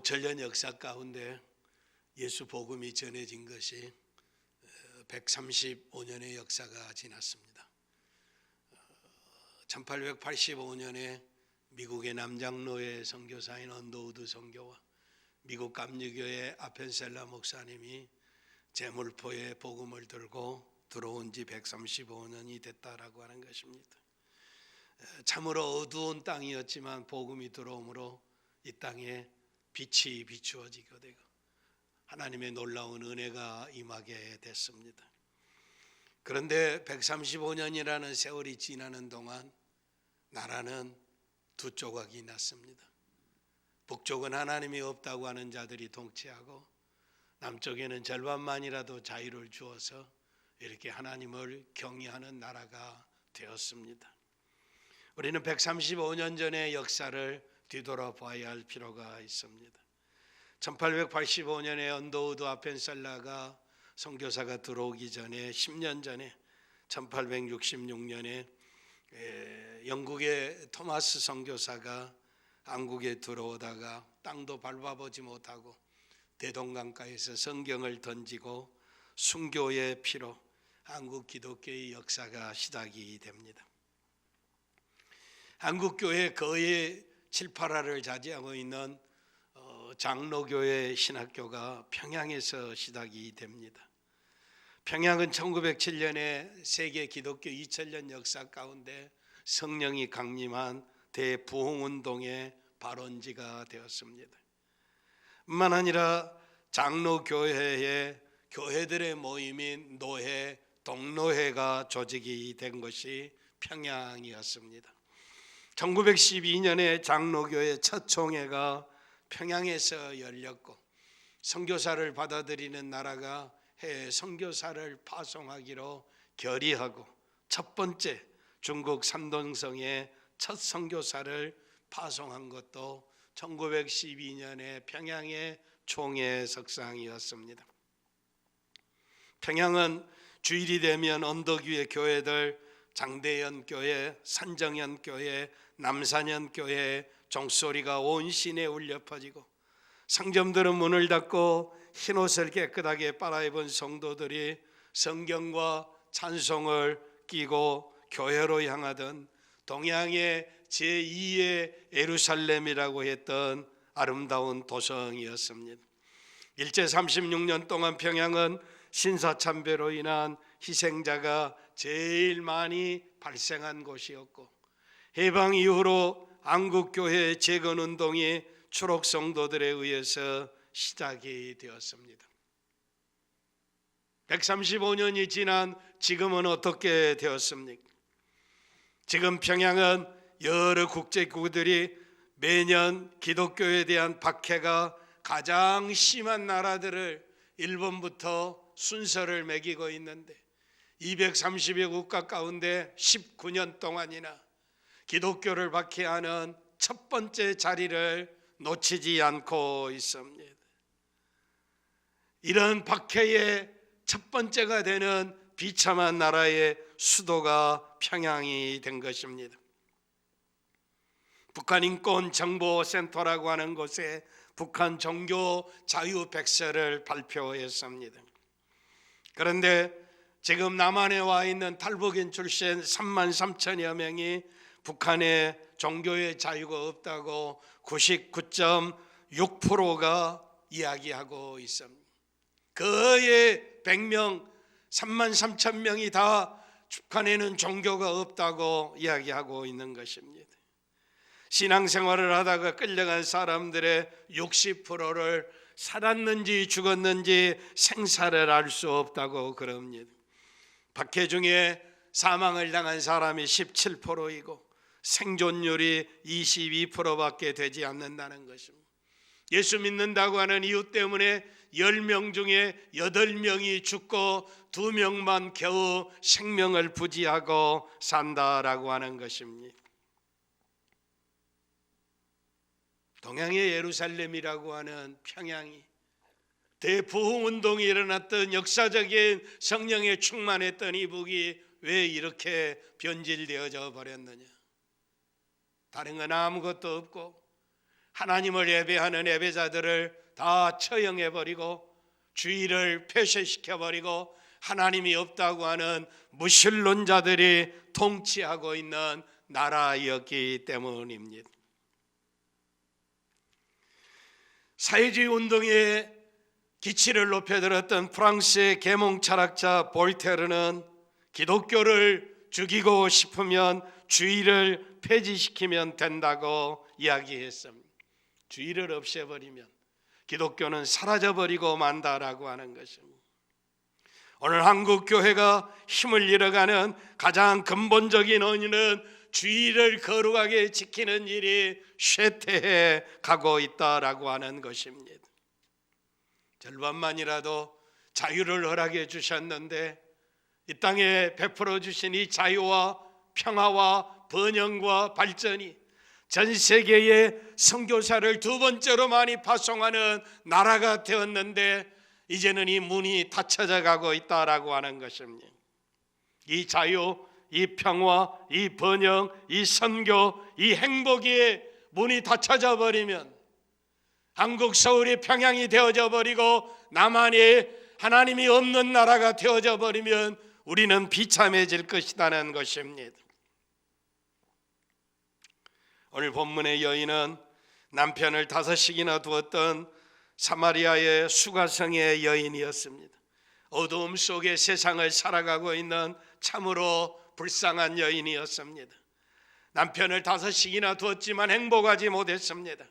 5천년 역사 가운데 예수 복음이 전해진 것이 135년의 역사가 지났습니다. 1885년에 미국의 남장로의 선교사인 언더우드 선교와 미국 감리교의 아펜셀라 목사님이 제물포에 복음을 들고 들어온 지 135년이 됐다라고 하는 것입니다. 참으로 어두운 땅이었지만 복음이 들어옴으로 이 땅에 빛이 비추어지게 되고 하나님의 놀라운 은혜가 임하게 됐습니다. 그런데 135년이라는 세월이 지나는 동안 나라는 두 조각이 났습니다. 북쪽은 하나님이 없다고 하는 자들이 통치하고 남쪽에는 절반만이라도 자유를 주어서 이렇게 하나님을 경외하는 나라가 되었습니다. 우리는 135년 전의 역사를 뒤돌아봐야 할 필요가 있습니다. 1885년에 언더우드 아펜셀라가 선교사가 들어오기 전에 10년 전에 1866년에 영국의 토마스 선교사가 한국에 들어오다가 땅도 밟아보지 못하고 대동강가에서 성경을 던지고 순교의 피로 한국 기독교의 역사가 시작이 됩니다. 한국교회 거의 7, 8화를 차지하고 있는 장로교회 신학교가 평양에서 시작이 됩니다. 평양은 1907년에 세계 기독교 2000년 역사 가운데 성령이 강림한 대부흥운동의 발원지가 되었습니다. 뿐만 아니라 장로교회의 교회들의 모임인 노회, 동로회가 조직이 된 것이 평양이었습니다. 1912년에 장로교회 첫 총회가 평양에서 열렸고 선교사를 받아들이는 나라가 해외 선교사를 파송하기로 결의하고 첫 번째 중국 산동성에 첫 선교사를 파송한 것도 1912년에 평양의 총회 석상이었습니다. 평양은 주일이 되면 언덕 위의 교회들 장대연 교회, 산정연 교회, 남산연 교회 종소리가 온 시내에 울려 퍼지고 상점들은 문을 닫고 흰옷을 깨끗하게 빨아입은 성도들이 성경과 찬송을 끼고 교회로 향하던 동양의 제2의 예루살렘이라고 했던 아름다운 도성이었습니다. 일제 36년 동안 평양은 신사참배로 인한 희생자가 제일 많이 발생한 곳이었고 해방 이후로 한국교회 재건운동이 추록 성도들에 의해서 시작이 되었습니다. 135년이 지난 지금은 어떻게 되었습니까? 지금 평양은 여러 국제국들이 매년 기독교에 대한 박해가 가장 심한 나라들을 일본부터 순서를 매기고 있는데 230여 국가 가운데 19년 동안이나 기독교를 박해하는 첫 번째 자리를 놓치지 않고 있습니다. 이런 박해의 첫 번째가 되는 비참한 나라의 수도가 평양이 된 것입니다. 북한인권정보센터라고 하는 곳에 북한 종교 자유 백서를 발표했습니다. 그런데 지금 남한에 와 있는 탈북인 출신 33,000여 명이 북한에 종교의 자유가 없다고 99.6%가 이야기하고 있습니다. 거의 100명, 33,000명이 다 북한에는 종교가 없다고 이야기하고 있는 것입니다. 신앙생활을 하다가 끌려간 사람들의 60%를 살았는지 죽었는지 생사를 알 수 없다고 그럽니다. 박해 중에 사망을 당한 사람이 17%이고 생존율이 22%밖에 되지 않는다는 것입니다. 예수 믿는다고 하는 이유 때문에 10명 중에 8명이 죽고 2명만 겨우 생명을 부지하고 산다라고 하는 것입니다. 동양의 예루살렘이라고 하는 평양이 대부흥운동이 일어났던 역사적인 성령에 충만했던 이북이 왜 이렇게 변질되어져 버렸느냐? 다른 건 아무것도 없고 하나님을 예배하는 예배자들을 다 처형해버리고 주의를 폐쇄시켜버리고 하나님이 없다고 하는 무신론자들이 통치하고 있는 나라였기 때문입니다. 사회주의 운동의 기치를 높여들었던 프랑스의 계몽 철학자 볼테르는 기독교를 죽이고 싶으면 주의를 폐지시키면 된다고 이야기했습니다. 주의를 없애버리면 기독교는 사라져버리고 만다라고 하는 것입니다. 오늘 한국 교회가 힘을 잃어가는 가장 근본적인 원인은 주의를 거룩하게 지키는 일이 쇠퇴해 가고 있다라고 하는 것입니다. 절반만이라도 자유를 허락해 주셨는데 이 땅에 베풀어 주신 이 자유와 평화와 번영과 발전이 전 세계에 선교사를 두 번째로 많이 파송하는 나라가 되었는데 이제는 이 문이 닫혀져 가고 있다라고 하는 것입니다. 이 자유, 이 평화, 이 번영, 이 선교, 이 행복이 문이 닫혀져 버리면 한국 서울이 평양이 되어져 버리고 남한이 하나님이 없는 나라가 되어져 버리면 우리는 비참해질 것이라는 것입니다. 오늘 본문의 여인은 남편을 5씩이나 두었던 사마리아의 수가성의 여인이었습니다. 어두움 속에 세상을 살아가고 있는 참으로 불쌍한 여인이었습니다. 남편을 5씩이나 두었지만 행복하지 못했습니다.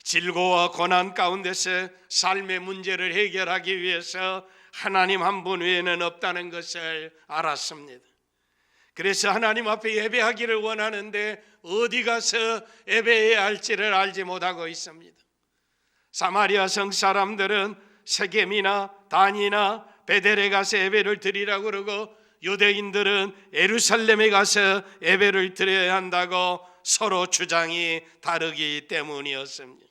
질고와 고난 가운데서 삶의 문제를 해결하기 위해서 하나님 한 분 외에는 없다는 것을 알았습니다. 그래서 하나님 앞에 예배하기를 원하는데 어디 가서 예배해야 할지를 알지 못하고 있습니다. 사마리아 성 사람들은 세겜이나 단이나 베델에 가서 예배를 드리라고 그러고 유대인들은 예루살렘에 가서 예배를 드려야 한다고 서로 주장이 다르기 때문이었습니다.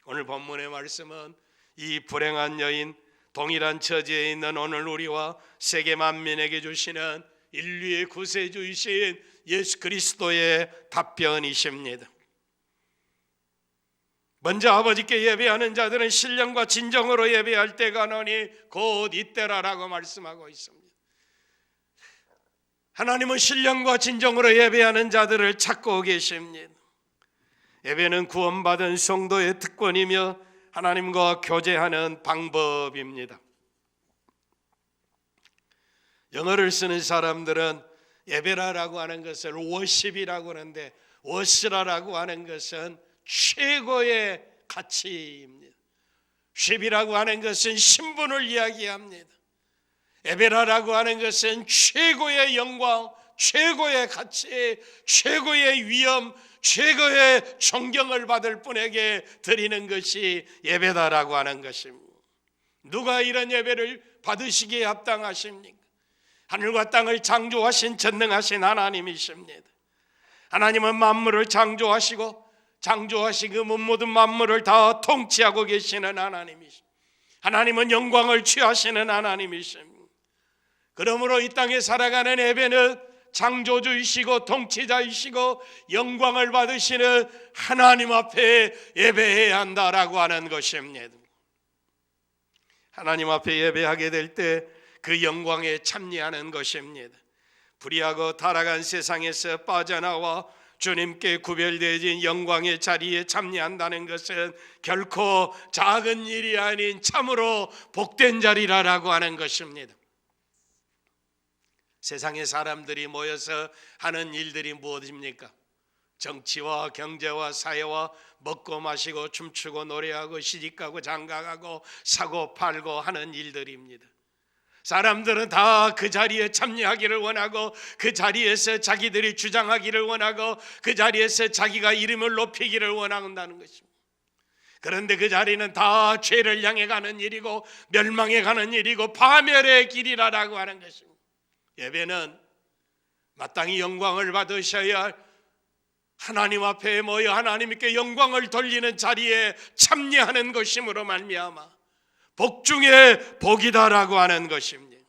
오늘 본문의 말씀은 이 불행한 여인, 동일한 처지에 있는 오늘 우리와 세계 만민에게 주시는 인류의 구세주이신 예수 그리스도의 답변이십니다. 먼저 아버지께 예배하는 자들은 신령과 진정으로 예배할 때가 나니 곧 이때라라고 말씀하고 있습니다. 하나님은 신령과 진정으로 예배하는 자들을 찾고 계십니다. 예배는 구원받은 성도의 특권이며 하나님과 교제하는 방법입니다. 영어를 쓰는 사람들은 예배라고 하는 것을 워십이라고 하는데 워스라라고 하는 것은 최고의 가치입니다. 쉽이라고 하는 것은 신분을 이야기합니다. 예배라고 하는 것은 최고의 영광, 최고의 가치, 최고의 위엄, 최고의 존경을 받을 분에게 드리는 것이 예배다라고 하는 것입니다. 누가 이런 예배를 받으시기에 합당하십니까? 하늘과 땅을 창조하신 전능하신 하나님이십니다. 하나님은 만물을 창조하시고 창조하신 그 모든 만물을 다 통치하고 계시는 하나님이십니다. 하나님은 영광을 취하시는 하나님이십니다. 그러므로 이 땅에 살아가는 예배는 창조주이시고 통치자이시고 영광을 받으시는 하나님 앞에 예배해야 한다라고 하는 것입니다. 하나님 앞에 예배하게 될 때 그 영광에 참여하는 것입니다. 불의하고 타락한 세상에서 빠져나와 주님께 구별되어진 영광의 자리에 참여한다는 것은 결코 작은 일이 아닌 참으로 복된 자리라고 하는 것입니다. 세상의 사람들이 모여서 하는 일들이 무엇입니까? 정치와 경제와 사회와 먹고 마시고 춤추고 노래하고 시집가고 장가가고 사고 팔고 하는 일들입니다. 사람들은 다 그 자리에 참여하기를 원하고 그 자리에서 자기들이 주장하기를 원하고 그 자리에서 자기가 이름을 높이기를 원한다는 것입니다. 그런데 그 자리는 다 죄를 향해 가는 일이고 멸망해 가는 일이고 파멸의 길이라고 하는 것입니다. 예배는 마땅히 영광을 받으셔야 할 하나님 앞에 모여 하나님께 영광을 돌리는 자리에 참여하는 것이므로 말미암아 복 중에 복이다라고 하는 것입니다.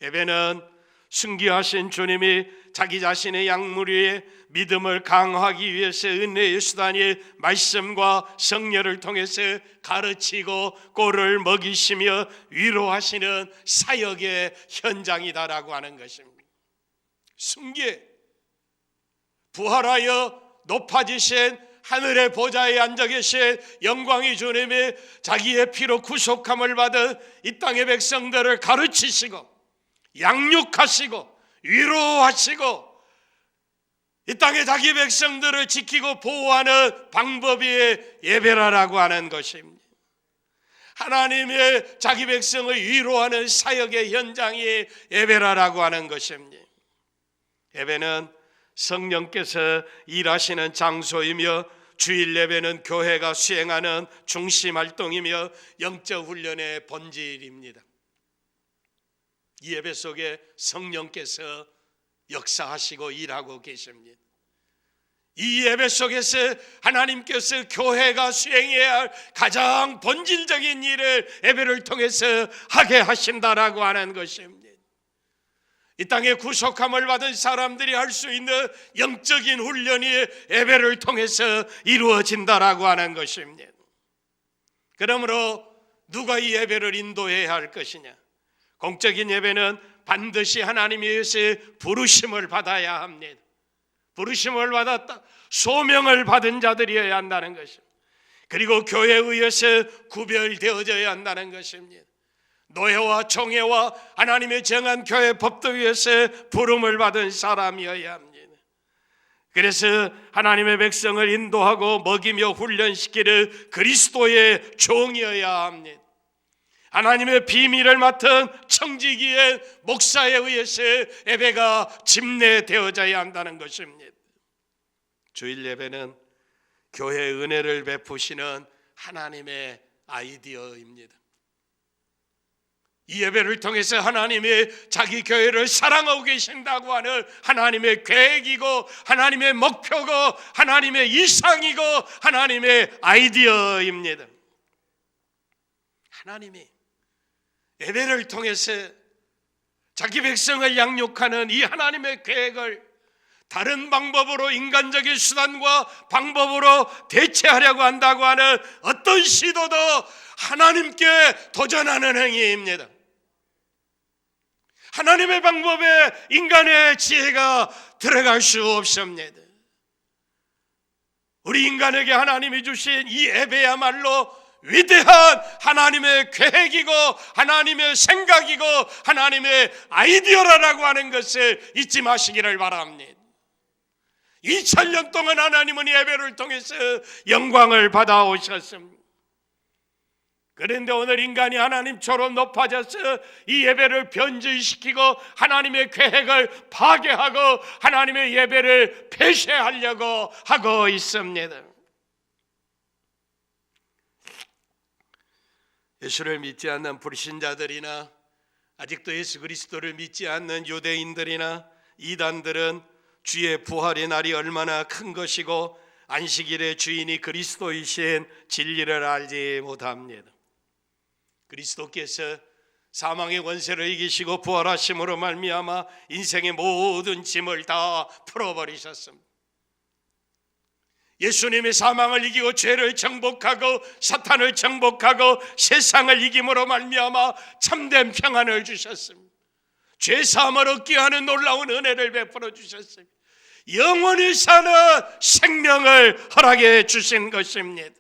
예배는 순기하신 주님이 자기 자신의 약물 위에 믿음을 강화하기 위해서 은혜의 수단이 말씀과 성령을 통해서 가르치고 꼴을 먹이시며 위로하시는 사역의 현장이다라고 하는 것입니다. 승계, 부활하여 높아지신 하늘의 보좌에 앉아 계신 영광의 주님이 자기의 피로 구속함을 받은 이 땅의 백성들을 가르치시고 양육하시고 위로하시고 이 땅의 자기 백성들을 지키고 보호하는 방법이 예배라고 하는 것입니다. 하나님의 자기 백성을 위로하는 사역의 현장이 예배라고 하는 것입니다. 예배는 성령께서 일하시는 장소이며 주일 예배는 교회가 수행하는 중심 활동이며 영적 훈련의 본질입니다. 이 예배 속에 성령께서 역사하시고 일하고 계십니다. 이 예배 속에서 하나님께서 교회가 수행해야 할 가장 본질적인 일을 예배를 통해서 하게 하신다라고 하는 것입니다. 이 땅에 구속함을 받은 사람들이 할 수 있는 영적인 훈련이 예배를 통해서 이루어진다라고 하는 것입니다. 그러므로 누가 이 예배를 인도해야 할 것이냐? 공적인 예배는 반드시 하나님에 의해서 부르심을 받아야 합니다. 부르심을 받았다, 소명을 받은 자들이어야 한다는 것입니다. 그리고 교회에 의해서 구별되어져야 한다는 것입니다. 노예와 총회와 하나님의 정한 교회 법도 위해서 부름을 받은 사람이어야 합니다. 그래서 하나님의 백성을 인도하고 먹이며 훈련시키는 그리스도의 종이어야 합니다. 하나님의 비밀을 맡은 청지기의 목사에 의해서 예배가 집례되어져야 한다는 것입니다. 주일 예배는 교회의 은혜를 베푸시는 하나님의 아이디어입니다. 이 예배를 통해서 하나님이 자기 교회를 사랑하고 계신다고 하는 하나님의 계획이고 하나님의 목표고 하나님의 이상이고 하나님의 아이디어입니다. 하나님이 예배를 통해서 자기 백성을 양육하는 이 하나님의 계획을 다른 방법으로, 인간적인 수단과 방법으로 대체하려고 한다고 하는 어떤 시도도 하나님께 도전하는 행위입니다. 하나님의 방법에 인간의 지혜가 들어갈 수 없습니다. 우리 인간에게 하나님이 주신 이 예배야말로 위대한 하나님의 계획이고 하나님의 생각이고 하나님의 아이디어라고 하는 것을 잊지 마시기를 바랍니다. 2000년 동안 하나님은 예배를 통해서 영광을 받아오셨습니다. 그런데 오늘 인간이 하나님처럼 높아져서 이 예배를 변질시키고 하나님의 계획을 파괴하고 하나님의 예배를 폐쇄하려고 하고 있습니다. 예수를 믿지 않는 불신자들이나 아직도 예수 그리스도를 믿지 않는 유대인들이나 이단들은 주의 부활의 날이 얼마나 큰 것이고 안식일의 주인이 그리스도이신 진리를 알지 못합니다. 그리스도께서 사망의 권세를 이기시고 부활하심으로 말미암아 인생의 모든 짐을 다 풀어버리셨습니다. 예수님이 사망을 이기고 죄를 정복하고 사탄을 정복하고 세상을 이김으로 말미암아 참된 평안을 주셨습니다. 죄사함을 얻게 하는 놀라운 은혜를 베풀어 주셨습니다. 영원히 사는 생명을 허락해 주신 것입니다.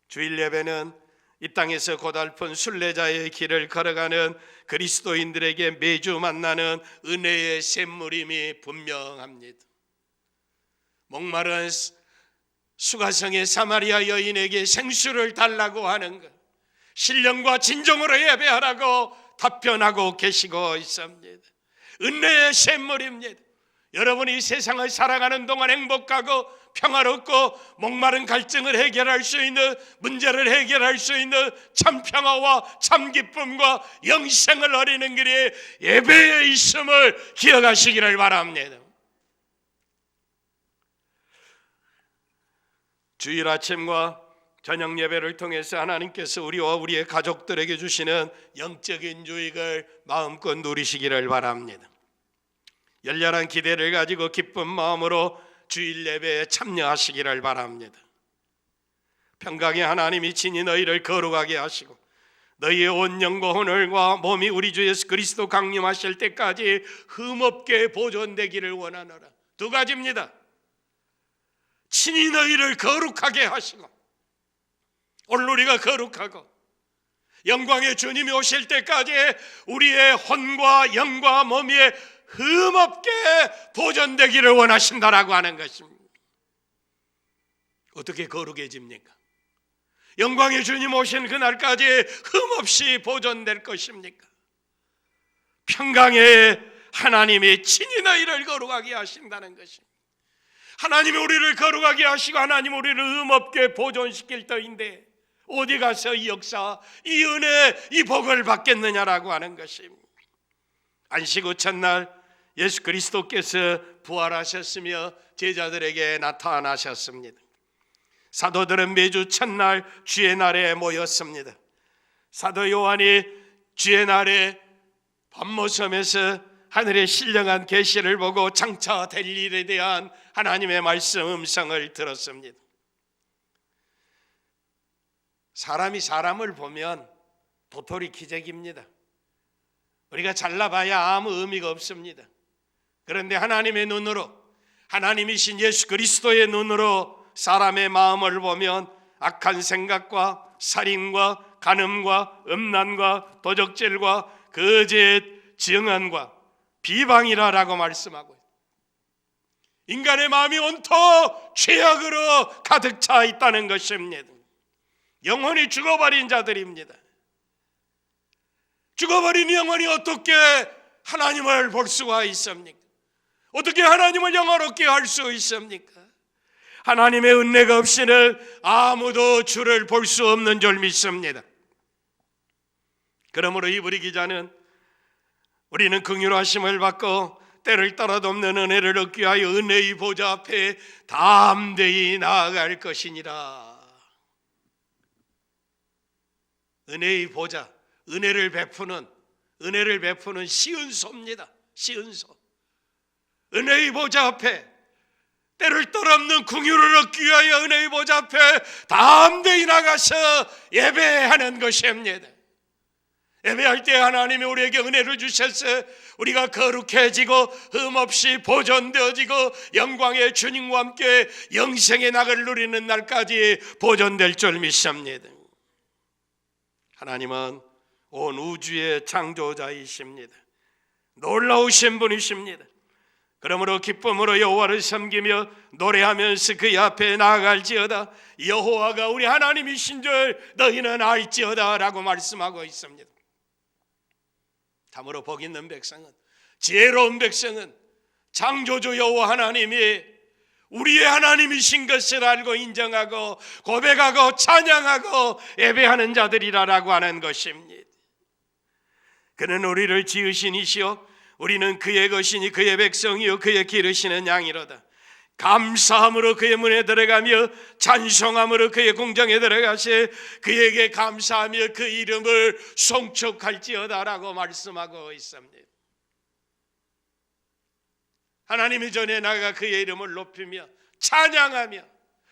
주일 예배는 이 땅에서 고달픈 순례자의 길을 걸어가는 그리스도인들에게 매주 만나는 은혜의 샘물임이 분명합니다. 목마른 수가성의 사마리아 여인에게 생수를 달라고 하는 것, 신령과 진정으로 예배하라고 답변하고 계시고 있습니다. 은혜의 샘물입니다. 여러분이 이 세상을 살아가는 동안 행복하고 평화롭고 목마른 갈증을 해결할 수 있는, 문제를 해결할 수 있는 참 평화와 참 기쁨과 영생을 얻는 길이 예배에 있음을 기억하시기를 바랍니다. 주일 아침과 저녁 예배를 통해서 하나님께서 우리와 우리의 가족들에게 주시는 영적인 유익을 마음껏 누리시기를 바랍니다. 열렬한 기대를 가지고 기쁜 마음으로 주일 예배에 참여하시기를 바랍니다. 평강의 하나님이 친히 너희를 거룩하게 하시고 너희의 온 영과 혼혈과 몸이 우리 주 예수 그리스도 강림하실 때까지 흠없게 보존되기를 원하노라. 두 가지입니다. 친히 너희를 거룩하게 하시고, 오늘 우리가 거룩하고 영광의 주님이 오실 때까지 우리의 혼과 영과 몸이 흠없게 보존되기를 원하신다라고 하는 것입니다. 어떻게 거룩해집니까? 영광의 주님 오신 그날까지 흠없이 보존될 것입니까? 평강의 하나님이 친히 너희를 거룩하게 하신다는 것입니다. 하나님이 우리를 거룩하게 하시고 하나님이 우리를 흠없게 보존시킬 터인데 어디 가서 이 역사, 이 은혜, 이 복을 받겠느냐라고 하는 것입니다. 안식 후 첫날 예수 그리스도께서 부활하셨으며 제자들에게 나타나셨습니다. 사도들은 매주 첫날 주의 날에 모였습니다. 사도 요한이 주의 날에 밤모섬에서 하늘의 신령한 계시를 보고 장차 될 일에 대한 하나님의 말씀 음성을 들었습니다. 사람이 사람을 보면 도토리 기적입니다. 우리가 잘나봐야 아무 의미가 없습니다. 그런데 하나님의 눈으로, 하나님이신 예수 그리스도의 눈으로 사람의 마음을 보면 악한 생각과 살인과 간음과 음란과 도적질과 거짓 증언과 비방이라라고 말씀하고, 인간의 마음이 온통 죄악으로 가득 차 있다는 것입니다. 영혼이 죽어버린 자들입니다. 죽어버린 영혼이 어떻게 하나님을 볼 수가 있습니까? 어떻게 하나님을 영화롭게 할 수 있습니까? 하나님의 은혜가 없이는 아무도 주를 볼 수 없는 줄 믿습니다. 그러므로 이브리 기자는 우리는 긍휼하심을 받고 때를 따라도 없는 은혜를 얻기 위하여 은혜의 보좌 앞에 담대히 나아갈 것이니라. 은혜의 보좌, 은혜를 베푸는 시은소입니다. 시은소. 은혜의 보좌 앞에 때를 떠넘는 긍휼을 얻기 위하여 은혜의 보좌 앞에 담대히 나가서 예배하는 것입니다. 예배할 때 하나님이 우리에게 은혜를 주셔서 우리가 거룩해지고 흠없이 보존되어지고 영광의 주님과 함께 영생의 낙을 누리는 날까지 보존될 줄 믿습니다. 하나님은 온 우주의 창조자이십니다. 놀라우신 분이십니다. 그러므로 기쁨으로 여호와를 섬기며 노래하면서 그의 앞에 나아갈지어다. 여호와가 우리 하나님이신 줄 너희는 알지어다 라고 말씀하고 있습니다. 참으로 복 있는 백성은, 지혜로운 백성은 창조주 여호와 하나님이 우리의 하나님이신 것을 알고 인정하고 고백하고 찬양하고 예배하는 자들이라고 하는 것입니다. 그는 우리를 지으신 이시요 우리는 그의 것이니 그의 백성이요 그의 기르시는 양이로다. 감사함으로 그의 문에 들어가며 찬송함으로 그의 궁정에 들어가시 그에게 감사하며 그 이름을 송축할지어다라고 말씀하고 있습니다. 하나님의 전에 나가 그의 이름을 높이며 찬양하며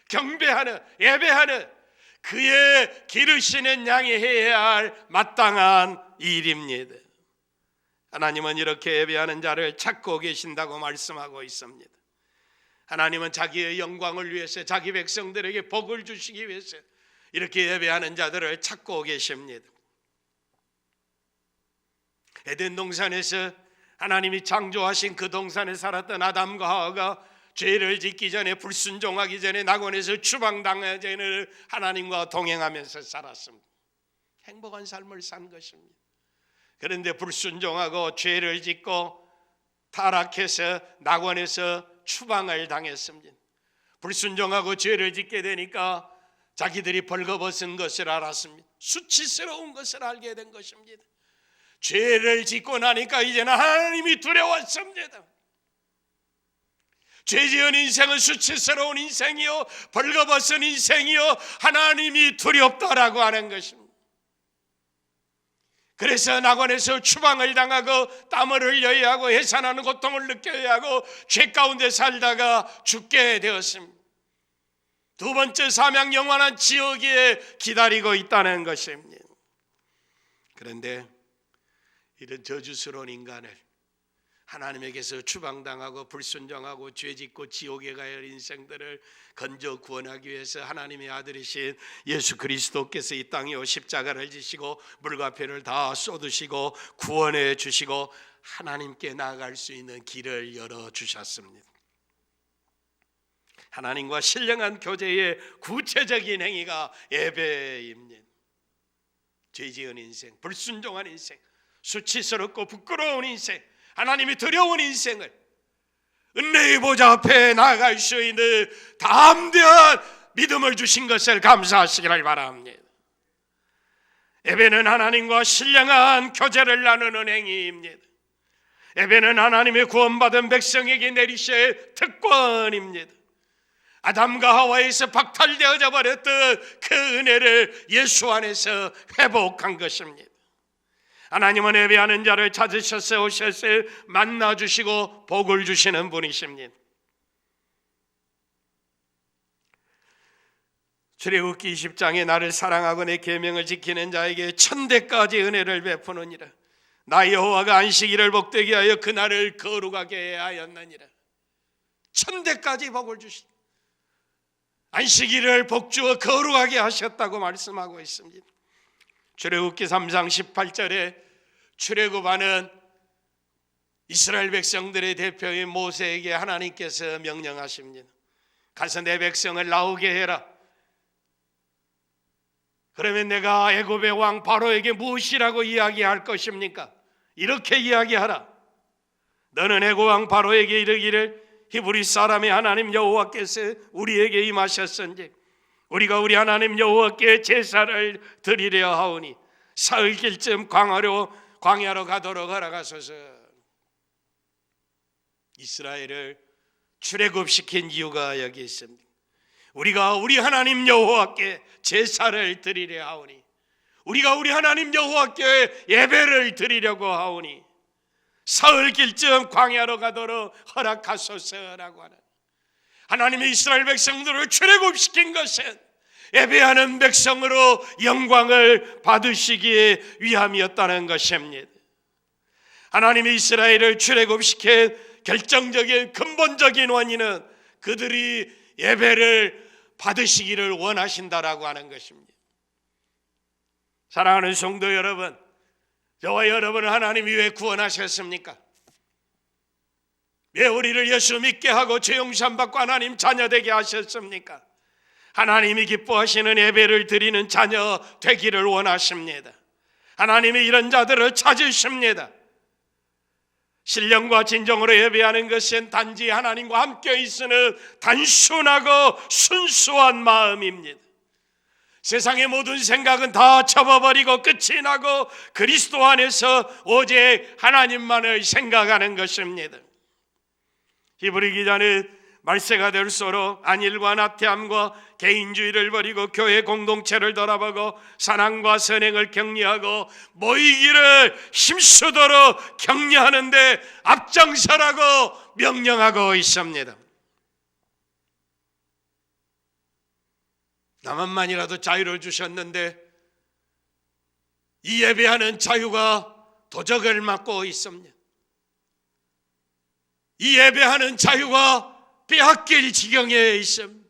경배하는, 예배하는 그의 기르시는 양이 해야 할 마땅한 일입니다. 하나님은 이렇게 예배하는 자를 찾고 계신다고 말씀하고 있습니다. 하나님은 자기의 영광을 위해서 자기 백성들에게 복을 주시기 위해서 이렇게 예배하는 자들을 찾고 계십니다. 에덴 동산에서 하나님이 창조하신 그 동산에 살았던 아담과 하와가 죄를 짓기 전에, 불순종하기 전에 낙원에서 추방당하기 전에 하나님과 동행하면서 살았습니다. 행복한 삶을 산 것입니다. 그런데 불순종하고 죄를 짓고 타락해서 낙원에서 추방을 당했습니다. 불순종하고 죄를 짓게 되니까 자기들이 벌거벗은 것을 알았습니다. 수치스러운 것을 알게 된 것입니다. 죄를 짓고 나니까 이제는 하나님이 두려웠습니다. 죄 지은 인생은 수치스러운 인생이요 벌거벗은 인생이요 하나님이 두렵다라고 하는 것입니다. 그래서 낙원에서 추방을 당하고 땀을 흘려야 하고 해산하는 고통을 느껴야 하고 죄 가운데 살다가 죽게 되었습니다. 두 번째 사명 영원한 지옥에 기다리고 있다는 것입니다. 그런데 이런 저주스러운 인간을 하나님에게서 추방당하고 불순종하고 죄짓고 지옥에 가야 할 인생들을 건져 구원하기 위해서 하나님의 아들이신 예수 그리스도께서 이 땅에 십자가를 지시고 물과 피를 다 쏟으시고 구원해 주시고 하나님께 나아갈 수 있는 길을 열어주셨습니다. 하나님과 신령한 교제의 구체적인 행위가 예배입니다. 죄지은 인생, 불순종한 인생, 수치스럽고 부끄러운 인생, 하나님이 두려운 인생을 은혜의 보좌 앞에 나아갈 수 있는 담대한 믿음을 주신 것을 감사하시기를 바랍니다. 예배는 하나님과 신령한 교제를 나누는 행위입니다. 예배는 하나님의 구원받은 백성에게 내리실 특권입니다. 아담과 하와에서 박탈되어져 버렸던 그 은혜를 예수 안에서 회복한 것입니다. 하나님은 예배하는 자를 찾으셔서 오셔서 만나주시고 복을 주시는 분이십니다. 출애굽기 20장에 나를 사랑하고 내 계명을 지키는 자에게 천대까지 은혜를 베푸느니라. 나 여호와가 안식일을 복되게 하여 그날을 거룩하게 하였느니라. 천대까지 복을 주시. 안식일을 복주어 거룩하게 하셨다고 말씀하고 있습니다. 출애굽기 3장 18절에 출애굽하는 이스라엘 백성들의 대표인 모세에게 하나님께서 명령하십니다. 가서 내 백성을 나오게 해라. 그러면 내가 애굽의 왕 바로에게 무엇이라고 이야기할 것입니까? 이렇게 이야기하라. 너는 애굽 왕 바로에게 이르기를 히브리 사람의 하나님 여호와께서 우리에게 임하셨은지 우리가 우리 하나님 여호와께 제사를 드리려 하오니 사흘길쯤 광야로 가도록 허락하소서. 이스라엘을 출애굽시킨 이유가 여기 있습니다. 우리가 우리 하나님 여호와께 제사를 드리려 하오니 우리가 우리 하나님 여호와께 예배를 드리려고 하오니 사흘길쯤 광야로 가도록 허락하소서라고 하는 하나님의 이스라엘 백성들을 출애굽시킨 것은 예배하는 백성으로 영광을 받으시기 위함이었다는 것입니다. 하나님이 이스라엘을 출애굽시킨 결정적인 근본적인 원인은 그들이 예배를 받으시기를 원하신다라고 하는 것입니다. 사랑하는 성도 여러분, 저와 여러분을 하나님이 왜 구원하셨습니까? 왜 우리를 예수 믿게 하고 죄 용서함 받고 하나님 자녀 되게 하셨습니까? 하나님이 기뻐하시는 예배를 드리는 자녀 되기를 원하십니다. 하나님이 이런 자들을 찾으십니다. 신령과 진정으로 예배하는 것은 단지 하나님과 함께 있으는 단순하고 순수한 마음입니다. 세상의 모든 생각은 다 접어버리고 끝이 나고 그리스도 안에서 오직 하나님만을 생각하는 것입니다. 히브리 기자는 말세가 될수록 안일과 나태함과 개인주의를 버리고 교회 공동체를 돌아보고 사랑과 선행을 격려하고 모이기를 힘쓰도록 격려하는데 앞장서라고 명령하고 있습니다. 나만만이라도 자유를 주셨는데 이 예배하는 자유가 도적을 맞고 있습니다. 이 예배하는 자유가 빼앗길 지경에 있습니다.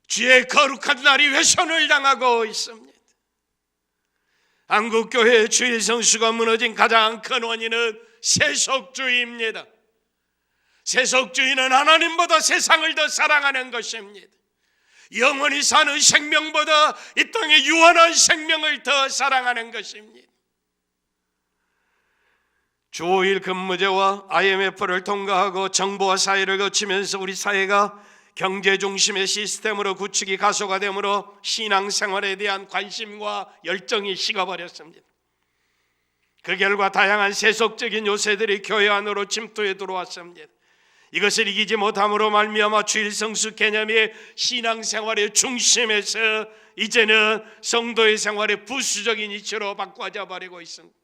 주의 거룩한 날이 훼손을 당하고 있습니다. 한국교회의 주의 성수가 무너진 가장 큰 원인은 세속주의입니다. 세속주의는 하나님보다 세상을 더 사랑하는 것입니다. 영원히 사는 생명보다 이 땅의 유한한 생명을 더 사랑하는 것입니다. 주 5일 근무제와 IMF를 통과하고 정보화 사회를 거치면서 우리 사회가 경제 중심의 시스템으로 구축이 가속화되므로 신앙생활에 대한 관심과 열정이 식어버렸습니다. 그 결과 다양한 세속적인 요새들이 교회 안으로 침투해 들어왔습니다. 이것을 이기지 못함으로 말미암아 주일 성수 개념이 신앙생활의 중심에서 이제는 성도의 생활의 부수적인 이치로 바꿔져 버리고 있습니다.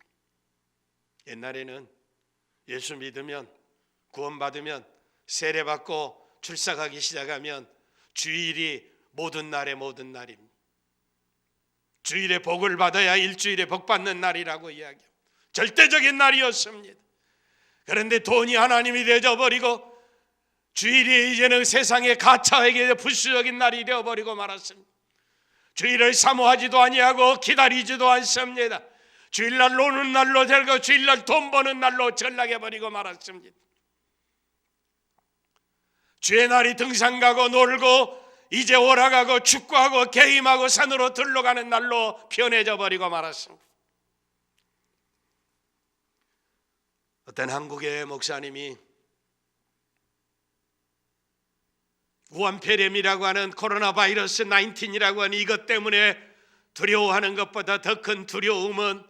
옛날에는 예수 믿으면 구원받으면 세례받고 출석하기 시작하면 주일이 모든 날의 모든 날입니다. 주일에 복을 받아야 일주일에 복 받는 날이라고 이야기합니다. 절대적인 날이었습니다. 그런데 돈이 하나님이 되어버리고 주일이 이제는 세상의 가차에게 부수적인 날이 되어버리고 말았습니다. 주일을 사모하지도 아니하고 기다리지도 않습니다. 주일날 노는 날로 되고 주일날 돈 버는 날로 전락해버리고 말았습니다. 주의 날이 등산 가고 놀고 이제 오락하고 축구하고 게임하고 산으로 들러가는 날로 변해져 버리고 말았습니다. 어떤 한국의 목사님이 우한폐렴이라고 하는 코로나 바이러스 19이라고 하는 이것 때문에 두려워하는 것보다 더 큰 두려움은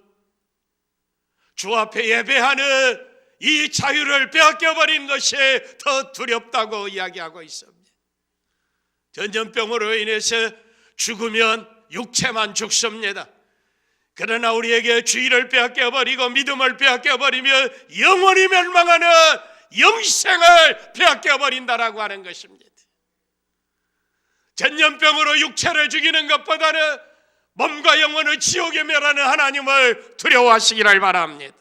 주 앞에 예배하는 이 자유를 빼앗겨버린 것이 더 두렵다고 이야기하고 있습니다. 전염병으로 인해서 죽으면 육체만 죽습니다. 그러나 우리에게 주의를 빼앗겨버리고 믿음을 빼앗겨버리면 영원히 멸망하는 영생을 빼앗겨버린다라고 하는 것입니다. 전염병으로 육체를 죽이는 것보다는 몸과 영혼을 지옥에 멸하는 하나님을 두려워하시기를 바랍니다.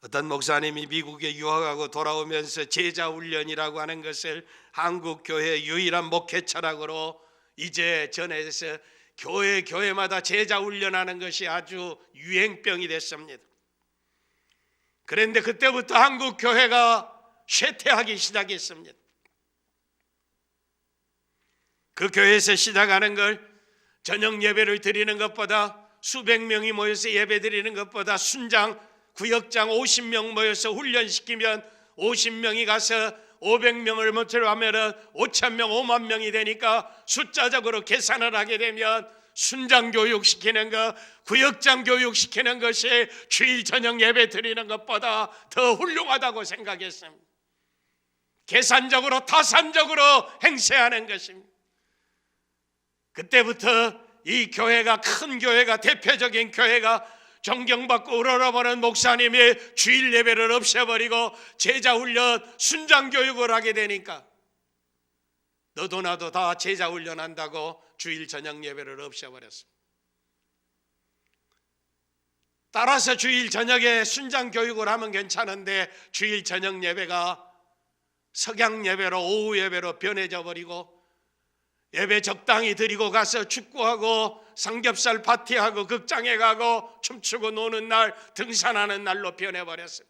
어떤 목사님이 미국에 유학하고 돌아오면서 제자훈련이라고 하는 것을 한국 교회 유일한 목회 철학으로 이제 전해서 교회마다 제자훈련하는 것이 아주 유행병이 됐습니다. 그런데 그때부터 한국 교회가 쇠퇴하기 시작했습니다. 그 교회에서 시작하는 걸 저녁 예배를 드리는 것보다 수백 명이 모여서 예배 드리는 것보다 순장 구역장 50명 모여서 훈련시키면 50명이 가서 500명을 못으로 하면 5,000명 5만 명이 되니까 숫자적으로 계산을 하게 되면 순장 교육시키는 것, 구역장 교육시키는 것이 주일 저녁 예배 드리는 것보다 더 훌륭하다고 생각했습니다. 계산적으로 타산적으로 행세하는 것입니다. 그때부터 이 교회가 큰 교회가 대표적인 교회가 존경받고 우러러보는 목사님이 주일 예배를 없애버리고 제자훈련 순장교육을 하게 되니까 너도 나도 다 제자훈련 한다고 주일 저녁 예배를 없애버렸습니다. 따라서 주일 저녁에 순장교육을 하면 괜찮은데 주일 저녁 예배가 석양 예배로 오후 예배로 변해져 버리고 예배 적당히 드리고 가서 축구하고 삼겹살 파티하고 극장에 가고 춤추고 노는 날 등산하는 날로 변해버렸어요.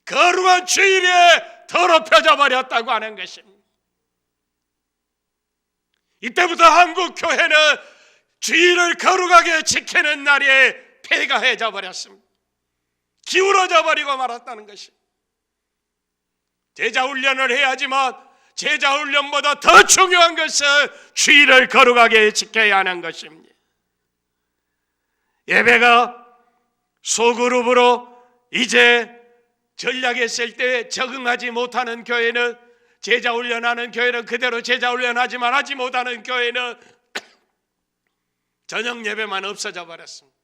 거룩한 주일에 더럽혀져 버렸다고 하는 것입니다. 이때부터 한국 교회는 주일을 거룩하게 지키는 날에 폐가해져 버렸습니다. 기울어져 버리고 말았다는 것입니다. 제자훈련을 해야지만 제자훈련보다 더 중요한 것은 주일을 거룩하게 지켜야 하는 것입니다. 예배가 소그룹으로 이제 전략했을 때 적응하지 못하는 교회는 제자훈련하는 교회는 그대로 제자훈련하지만 하지 못하는 교회는 저녁 예배만 없어져 버렸습니다.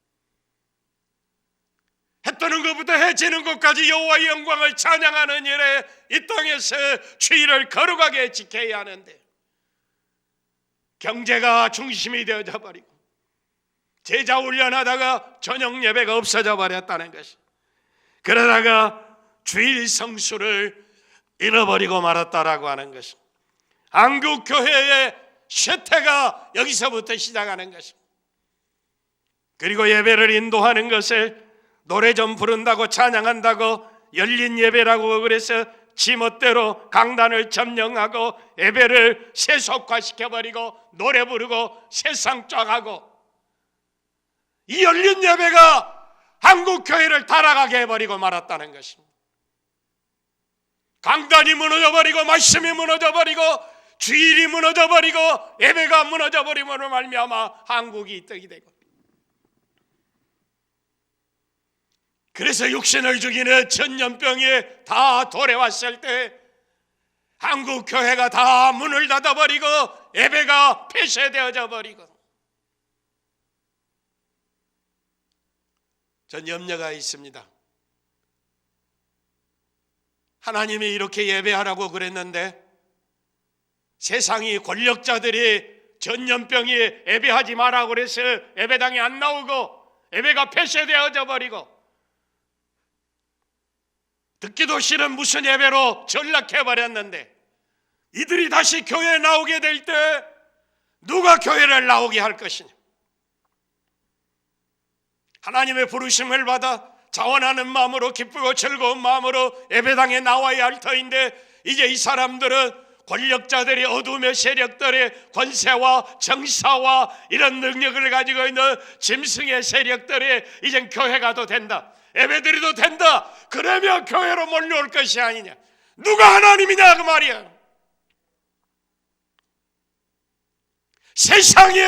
해 뜨는 것부터 해 지는 것까지 여호와의 영광을 찬양하는 일에 이 땅에서 주일을 거룩하게 지켜야 하는데 경제가 중심이 되어져 버리고 제자훈련하다가 저녁 예배가 없어져 버렸다는 것이 그러다가 주일 성수를 잃어버리고 말았다라고 하는 것이 한국 교회의 쇠퇴가 여기서부터 시작하는 것입니다. 그리고 예배를 인도하는 것을 노래 좀 부른다고 찬양한다고 열린 예배라고 그래서 지멋대로 강단을 점령하고 예배를 세속화시켜버리고 노래 부르고 세상 쫙 하고 이 열린 예배가 한국 교회를 타락하게 해버리고 말았다는 것입니다. 강단이 무너져버리고 말씀이 무너져버리고 주일이 무너져버리고 예배가 무너져버리므로 말미암아 한국이 떡이 되고 그래서 육신을 죽이는 전염병이 다 도래왔을 때 한국 교회가 다 문을 닫아버리고 예배가 폐쇄되어져 버리고, 전 염려가 있습니다. 하나님이 이렇게 예배하라고 그랬는데 세상이 권력자들이 전염병이 예배하지 마라고 그래서 예배당에 안 나오고 예배가 폐쇄되어져 버리고, 듣기도 싫은 무슨 예배로 전락해버렸는데, 이들이 다시 교회에 나오게 될 때 누가 교회를 나오게 할 것이냐? 하나님의 부르심을 받아 자원하는 마음으로, 기쁘고 즐거운 마음으로 예배당에 나와야 할 터인데, 이제 이 사람들은 권력자들이, 어둠의 세력들의 권세와 정사와 이런 능력을 가지고 있는 짐승의 세력들이 이젠 교회 가도 된다, 예배드려도 된다, 그러면 교회로 몰려올 것이 아니냐? 누가 하나님이냐 그 말이야. 세상에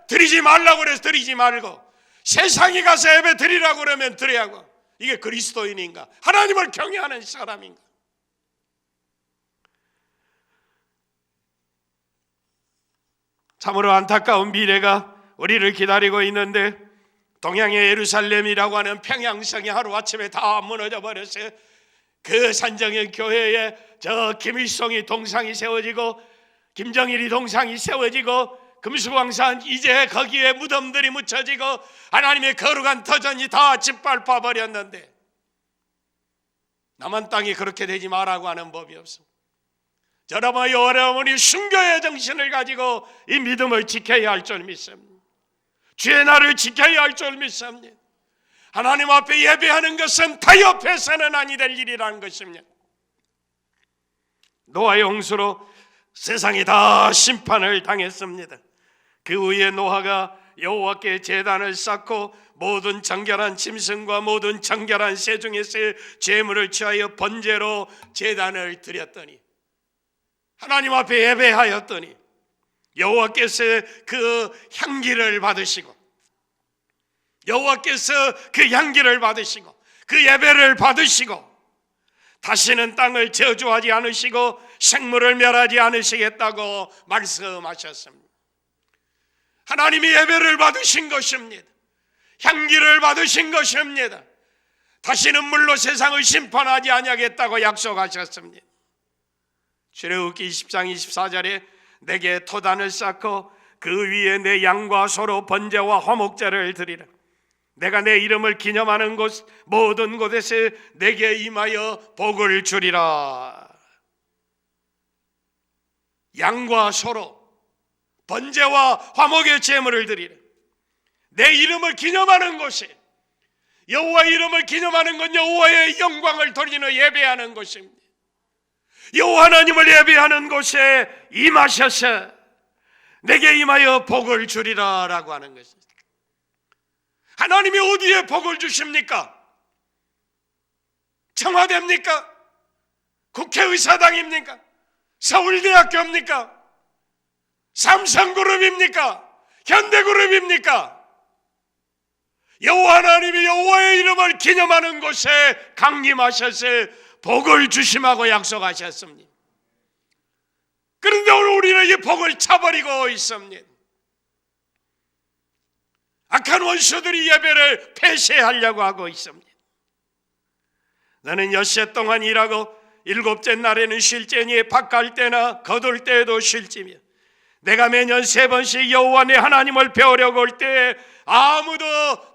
드리지 말라고 그래서 드리지 말고, 세상에 가서 예배 드리라고 그러면 드려야 하고, 이게 그리스도인인가? 하나님을 경외하는 사람인가? 참으로 안타까운 미래가 우리를 기다리고 있는데, 동양의 예루살렘이라고 하는 평양성이 하루아침에 다 무너져 버렸어요. 그 산정의 교회에 저 김일성이 동상이 세워지고 김정일이 동상이 세워지고 금수강산 이제 거기에 무덤들이 묻혀지고 하나님의 거룩한 터전이 다 짓밟아 버렸는데, 남한 땅이 그렇게 되지 말라고 하는 법이 없어. 여러분, 여러분이 순교의 정신을 가지고 이 믿음을 지켜야 할 줄 믿습니다. 주의 날을 지켜야 할 줄 믿습니다. 하나님 앞에 예배하는 것은 타협해서는 아니 될 일이라는 것입니다. 노아의 홍수로 세상이 다 심판을 당했습니다. 그 후에 노아가 여호와께 제단을 쌓고 모든 정결한 짐승과 모든 정결한 새 중에서의 제물을 취하여 번제로 제단을 드렸더니, 하나님 앞에 예배하였더니 여호와께서 그 향기를 받으시고, 여호와께서 그 향기를 받으시고 그 예배를 받으시고, 다시는 땅을 저주하지 않으시고 생물을 멸하지 않으시겠다고 말씀하셨습니다. 하나님이 예배를 받으신 것입니다. 향기를 받으신 것입니다. 다시는 물로 세상을 심판하지 아니하겠다고 약속하셨습니다. 출애굽기 20장 24절에 내게 토단을 쌓고 그 위에 내 양과 소로 번제와 화목제를 드리라. 내가 내 이름을 기념하는 곳 모든 곳에서 내게 임하여 복을 주리라. 양과 소로 번제와 화목의 제물을 드리라. 내 이름을 기념하는 곳에, 여호와의 이름을 기념하는 건 여호와의 영광을 돌리는 예배하는 곳입니다. 여호와 하나님을 예배하는 곳에 임하셔서 내게 임하여 복을 주리라 라고 하는 것입니다. 하나님이 어디에 복을 주십니까? 청와대입니까? 국회의사당입니까? 서울대학교입니까? 삼성그룹입니까? 현대그룹입니까? 여호와 하나님이 여호와의 이름을 기념하는 곳에 강림하셔서 복을 주심하고 약속하셨습니다. 그런데 오늘 우리는 이 복을 차버리고 있습니다. 악한 원수들이 예배를 폐쇄하려고 하고 있습니다. 너는 엿새 동안 일하고 일곱째 날에는 쉴지니 밭갈 때나 거둘 때에도 쉴지며 내가 매년 3번씩 여호와 내 하나님을 배우려고 올 때에 아무도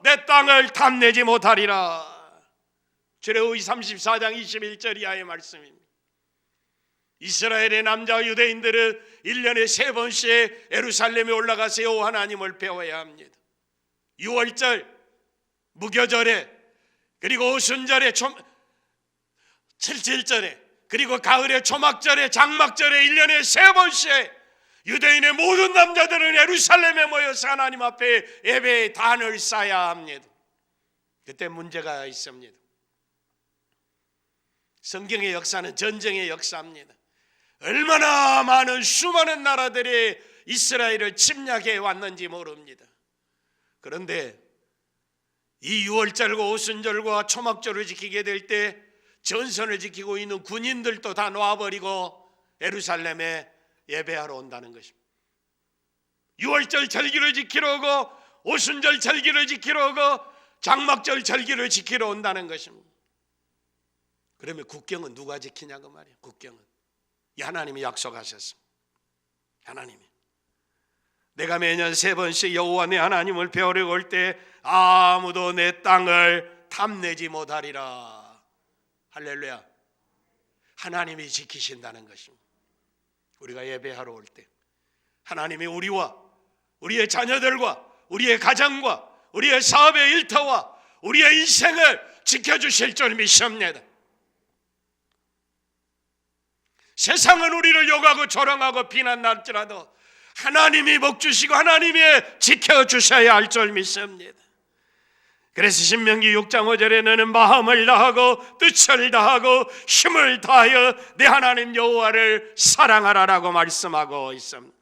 내 땅을 탐내지 못하리라. 출애굽기 34장 21절 이하의 말씀입니다. 이스라엘의 남자 유대인들은 1년에 3번씩 예루살렘에 올라가서 여호와 하나님을 배워야 합니다. 6월절, 무교절에, 그리고 오순절에, 77절에, 그리고 가을에 초막절에, 장막절에 1년에 3번씩 유대인의 모든 남자들은 예루살렘에 모여서 하나님 앞에 예배의 단을 쌓아야 합니다. 그때 문제가 있습니다. 성경의 역사는 전쟁의 역사입니다. 얼마나 많은 수많은 나라들이 이스라엘을 침략해 왔는지 모릅니다. 그런데 이 유월절과 오순절과 초막절을 지키게 될 때 전선을 지키고 있는 군인들도 다 놔버리고 예루살렘에 예배하러 온다는 것입니다. 유월절 절기를 지키러 오고 오순절 절기를 지키러 오고 장막절 절기를 지키러 온다는 것입니다. 그러면 국경은 누가 지키냐고 말이에요. 국경은 하나님이 약속하셨습니다. 하나님이 내가 매년 3번씩 여호와 내 하나님을 배우려고 올 때 아무도 내 땅을 탐내지 못하리라. 할렐루야. 하나님이 지키신다는 것입니다. 우리가 예배하러 올 때 하나님이 우리와 우리의 자녀들과 우리의 가정과 우리의 사업의 일터와 우리의 인생을 지켜주실 줄 믿습니다. 세상은 우리를 욕하고 조롱하고 비난할지라도 하나님이 복주시고 하나님이 지켜주셔야 할 줄 믿습니다. 그래서 신명기 6장 5절에 너는 마음을 다하고 뜻을 다하고 힘을 다하여 내 하나님 여호와를 사랑하라라고 말씀하고 있습니다.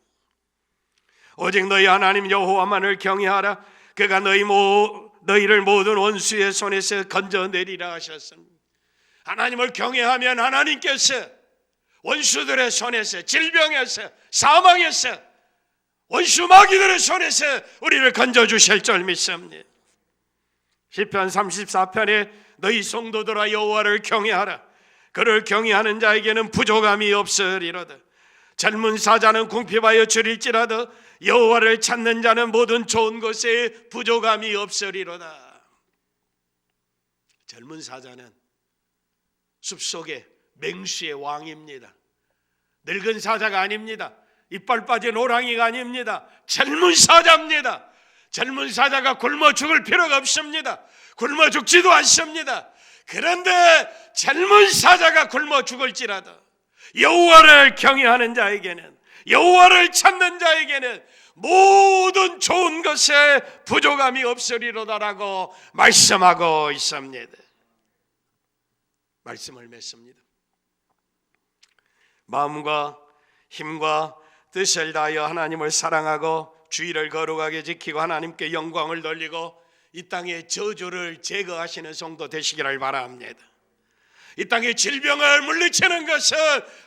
오직 너희 하나님 여호와만을 경외하라. 그가 너희를 모든 원수의 손에서 건져내리라 하셨습니다. 하나님을 경외하면 하나님께서 원수들의 손에서, 질병에서, 사망에서, 원수 마귀들의 손에서 우리를 건져주실 줄 믿습니다. 시편 34편에 너희 성도들아 여호와를 경외하라. 그를 경외하는 자에게는 부족함이 없으리로다. 젊은 사자는 궁핍하여 줄일지라도 여호와를 찾는 자는 모든 좋은 것에 부족함이 없으리로다. 젊은 사자는 숲속의 맹수의 왕입니다. 늙은 사자가 아닙니다. 이빨 빠진 호랑이가 아닙니다. 젊은 사자입니다. 젊은 사자가 굶어 죽을 필요가 없습니다. 굶어 죽지도 않습니다. 그런데 젊은 사자가 굶어 죽을지라도 여호와를 경외하는 자에게는, 여호와를 찾는 자에게는 모든 좋은 것에 부족함이 없으리로다라고 말씀하고 있습니다. 말씀을 맺습니다. 마음과 힘과 뜻을 다하여 하나님을 사랑하고 주의를 거룩하게 지키고 하나님께 영광을 돌리고 이 땅의 저주를 제거하시는 성도 되시기를 바랍니다. 이 땅의 질병을 물리치는 것은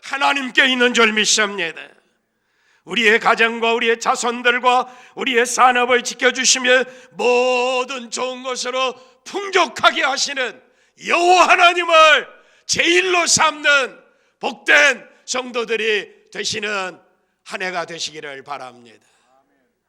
하나님께 있는 줄 믿습니다. 우리의 가정과 우리의 자손들과 우리의 산업을 지켜주시며 모든 좋은 것으로 풍족하게 하시는 여호와 하나님을 제일로 삼는 복된 성도들이 되시는 한 해가 되시기를 바랍니다.